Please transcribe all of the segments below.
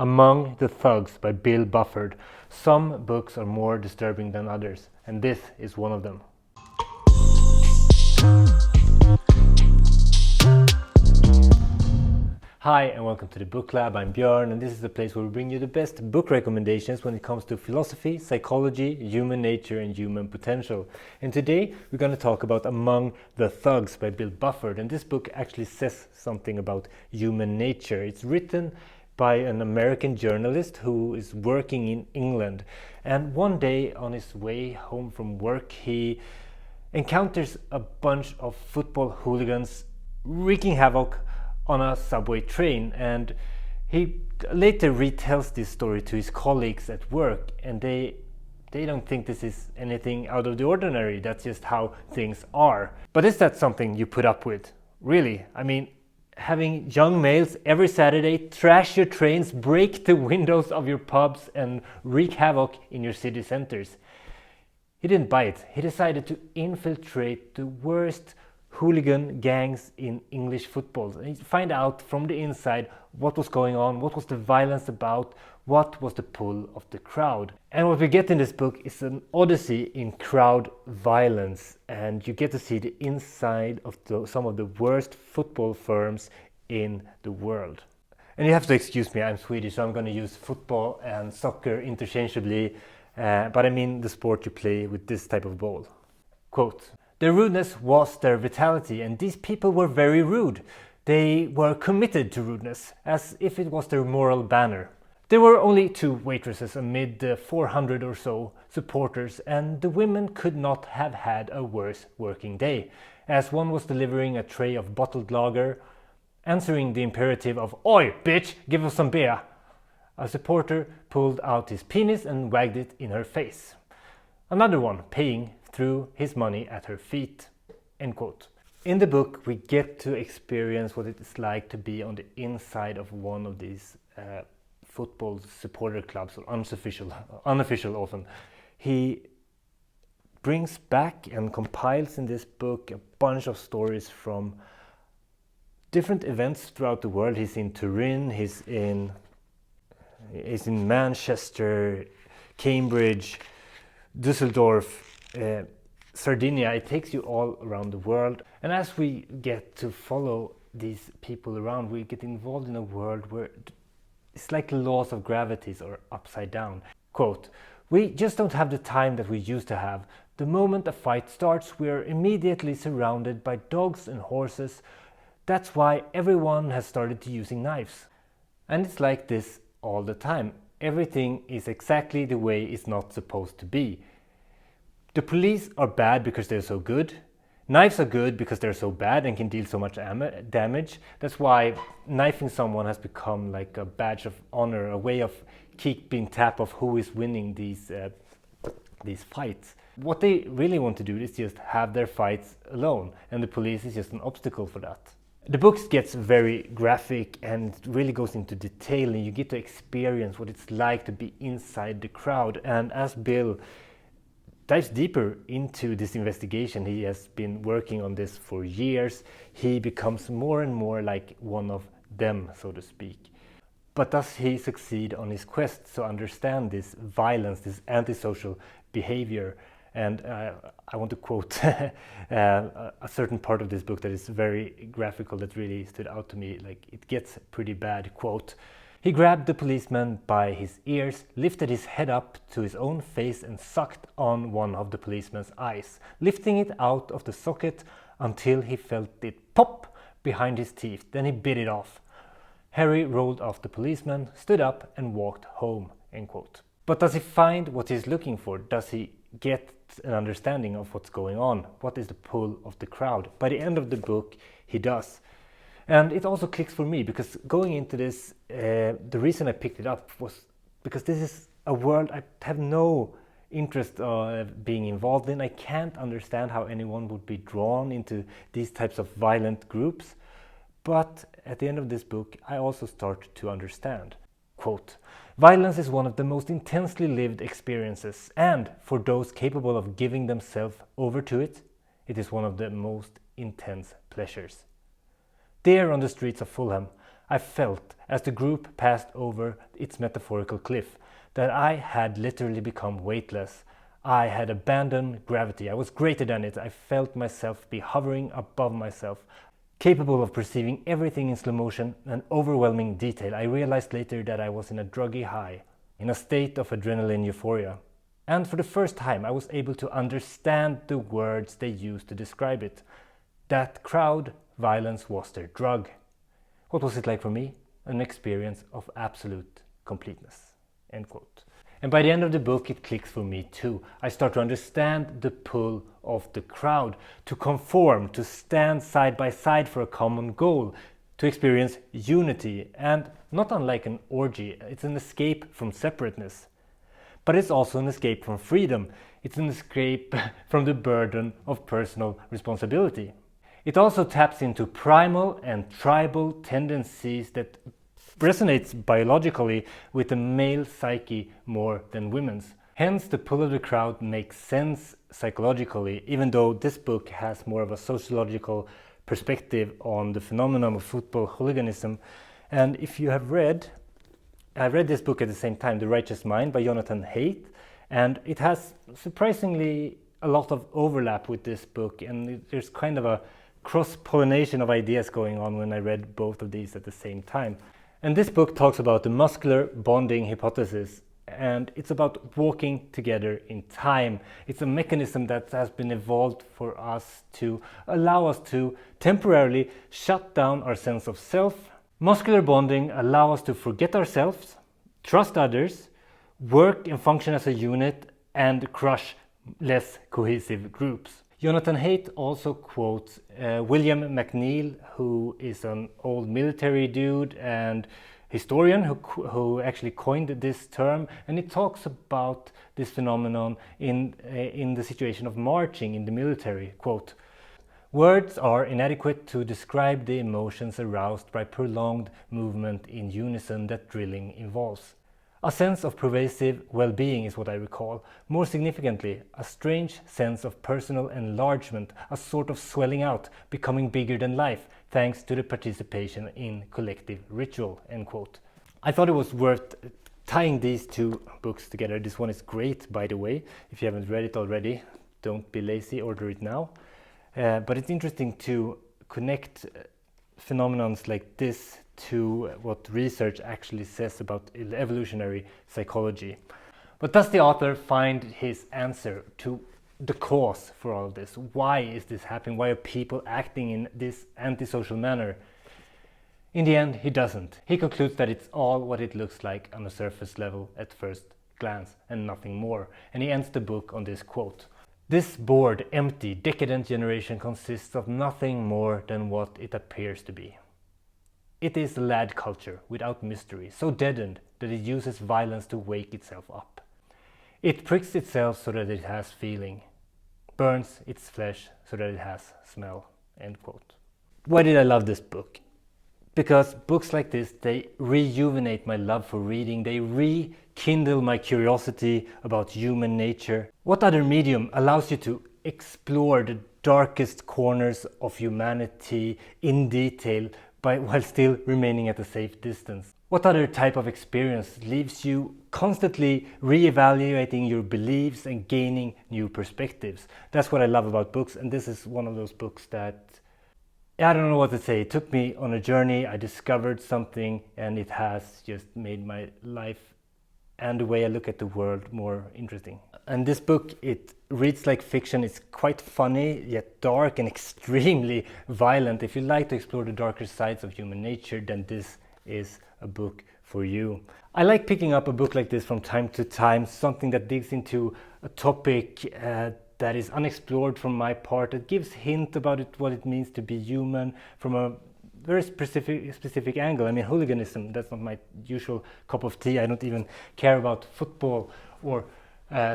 Among the Thugs by Bill Buford. Some books are more disturbing than others, and this is one of them. Hi and welcome to the Booklab. I'm Bjorn, and this is the place where we bring you the best book recommendations when it comes to philosophy, psychology, human nature and human potential. And today we're going to talk about Among the Thugs by Bill Buford, and this book actually says something about human nature. It's written by an American journalist who is working in England, and one day on his way home from work he encounters a bunch of football hooligans wreaking havoc on a subway train, and he later retells this story to his colleagues at work, and they don't think this is anything out of the ordinary. That's just how things are. But is that something you put up with? Really? I mean, having young males every Saturday trash your trains, break the windows of your pubs and wreak havoc in your city centers. He didn't buy it. He decided to infiltrate the worst hooligan gangs in English football and find out from the inside what was going on, what was the violence about, what was the pull of the crowd. And what we get in this book is an odyssey in crowd violence, and you get to see the inside of some of the worst football firms in the world. And you have to excuse me, I'm Swedish, so I'm going to use football and soccer interchangeably, but I mean the sport you play with this type of ball. Quote, "Their rudeness was their vitality, and these people were very rude. They were committed to rudeness, as if it was their moral banner. There were only 2 waitresses amid the 400 or so supporters, and the women could not have had a worse working day, as one was delivering a tray of bottled lager, answering the imperative of 'Oi, bitch, give us some beer!' A supporter pulled out his penis and wagged it in her face. Another one paying threw his money at her feet." End quote. In the book we get to experience what it is like to be on the inside of one of these football supporter clubs, or unofficial often. He brings back and compiles in this book a bunch of stories from different events throughout the world. He's in Turin, he's in Manchester, Cambridge, Düsseldorf, Sardinia. It takes you all around the world, and as we get to follow these people around, we get involved in a world where it's like the laws of gravity are upside down. Quote, "We just don't have the time that we used to have. The moment a fight starts, we are immediately surrounded by dogs and horses. That's why everyone has started to using knives." And it's like this all the time. Everything is exactly the way it's not supposed to be. The police are bad because they're so good. Knives are good because they're so bad and can deal so much damage. That's why knifing someone has become like a badge of honor, a way of keeping tab of who is winning these fights. What they really want to do is just have their fights alone, and the police is just an obstacle for that. The book gets very graphic and really goes into detail, and you get to experience what it's like to be inside the crowd. And as Bill dives deeper into this investigation, he has been working on this for years, he becomes more and more like one of them, so to speak. But does he succeed on his quest to understand this violence, this antisocial behavior? And I want to quote a certain part of this book that is very graphical, that really stood out to me. Like, it gets pretty bad. Quote, "He grabbed the policeman by his ears, lifted his head up to his own face and sucked on one of the policeman's eyes, lifting it out of the socket until he felt it pop behind his teeth. Then he bit it off. Harry rolled off the policeman, stood up and walked home." End quote. But does he find what he's looking for? Does he get an understanding of what's going on? What is the pull of the crowd? By the end of the book, he does. And it also clicks for me, because going into this, the reason I picked it up was because this is a world I have no interest being involved in. I can't understand how anyone would be drawn into these types of violent groups. But at the end of this book, I also start to understand. Quote, "Violence is one of the most intensely lived experiences, and for those capable of giving themselves over to it, it is one of the most intense pleasures. There on the streets of Fulham, I felt, as the group passed over its metaphorical cliff, that I had literally become weightless. I had abandoned gravity. I was greater than it. I felt myself be hovering above myself, capable of perceiving everything in slow motion and overwhelming detail. I realized later that I was in a druggy high, in a state of adrenaline euphoria. And for the first time, I was able to understand the words they used to describe it. That crowd violence was their drug. What was it like for me? An experience of absolute completeness." End quote. And by the end of the book, it clicks for me too. I start to understand the pull of the crowd, to conform, to stand side by side for a common goal, to experience unity. And not unlike an orgy, it's an escape from separateness. But it's also an escape from freedom. It's an escape from the burden of personal responsibility. It also taps into primal and tribal tendencies that resonates biologically with the male psyche more than women's. Hence, the pull of the crowd makes sense psychologically, even though this book has more of a sociological perspective on the phenomenon of football hooliganism. And if you have I read this book at the same time, The Righteous Mind by Jonathan Haidt, and it has surprisingly a lot of overlap with this book, and there's kind of a cross-pollination of ideas going on when I read both of these at the same time. And this book talks about the muscular bonding hypothesis, and it's about walking together in time. It's a mechanism that has been evolved for us to allow us to temporarily shut down our sense of self. Muscular bonding allows us to forget ourselves, trust others, work and function as a unit, and crush less cohesive groups. Jonathan Haidt also quotes William McNeill, who is an old military dude and historian who actually coined this term, and he talks about this phenomenon in the situation of marching in the military. Quote, "Words are inadequate to describe the emotions aroused by prolonged movement in unison that drilling involves. A sense of pervasive well-being is what I recall. More significantly, a strange sense of personal enlargement, a sort of swelling out, becoming bigger than life, thanks to the participation in collective ritual." End quote. I thought it was worth tying these two books together. This one is great, by the way. If you haven't read it already, don't be lazy, order it now. But it's interesting to connect phenomenons like this to what research actually says about evolutionary psychology. But does the author find his answer to the cause for all of this? Why is this happening? Why are people acting in this antisocial manner? In the end, he doesn't. He concludes that it's all what it looks like on a surface level at first glance and nothing more. And he ends the book on this quote: "This bored, empty, decadent generation consists of nothing more than what it appears to be. It is a lad culture without mystery, so deadened that it uses violence to wake itself up. It pricks itself so that it has feeling, burns its flesh so that it has smell." End quote. Why did I love this book? Because books like this, they rejuvenate my love for reading, they rekindle my curiosity about human nature. What other medium allows you to explore the darkest corners of humanity in detail while still remaining at a safe distance? What other type of experience leaves you constantly re-evaluating your beliefs and gaining new perspectives? That's what I love about books, and this is one of those books that, I don't know what to say. It took me on a journey. I discovered something, and it has just made my life and the way I look at the world more interesting. And this book, it reads like fiction. It's quite funny, yet dark and extremely violent. If you like to explore the darker sides of human nature, then this is a book for you. I like picking up a book like this from time to time, something that digs into a topic that is unexplored from my part. It gives hint about what it means to be human from a very specific angle. I mean, hooliganism, that's not my usual cup of tea. I don't even care about football or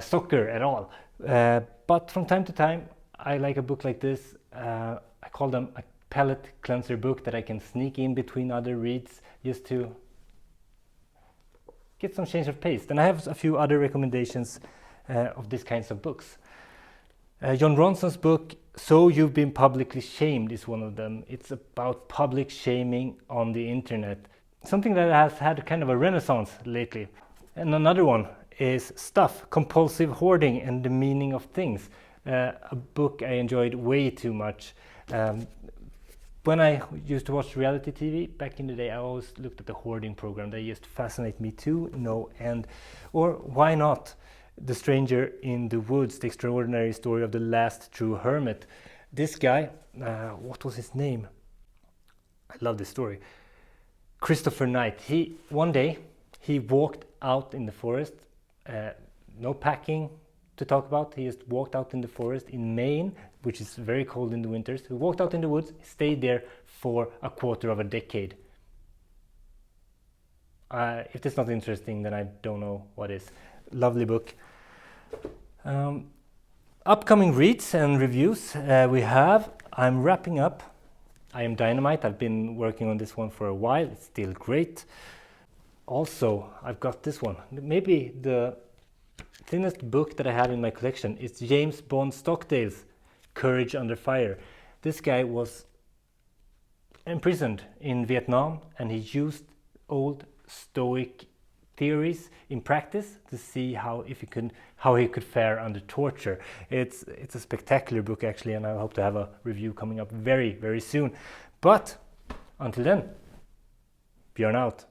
soccer at all. But from time to time, I like a book like this. I call them a palate cleanser book that I can sneak in between other reads just to get some change of pace. And I have a few other recommendations of these kinds of books. Jon Ronson's book, So You've Been Publicly Shamed, is one of them. It's about public shaming on the internet. Something that has had kind of a renaissance lately. And another one is Stuff, Compulsive Hoarding and the Meaning of Things. A book I enjoyed way too much. When I used to watch reality TV back in the day, I always looked at the hoarding program. They used to fascinate me too, no end. Or why not? The Stranger in the Woods, the extraordinary story of the last true hermit. This guy, what was his name? I love this story. Christopher Knight. One day he walked out in the forest, no packing to talk about. He just walked out in the forest in Maine, which is very cold in the winters. He walked out in the woods, stayed there for a quarter of a decade. If that's not interesting, then I don't know what is. Lovely book. Upcoming reads and reviews I'm wrapping up I Am Dynamite. I've been working on this one for a while. It's still great. Also, I've got this one. Maybe the thinnest book that I have in my collection is James Bond Stockdale's Courage Under Fire. This guy was imprisoned in Vietnam, and he used old Stoic theories in practice to see how he could fare under torture. It's a spectacular book actually, and I hope to have a review coming up very, very soon. But until then, Bjorn out.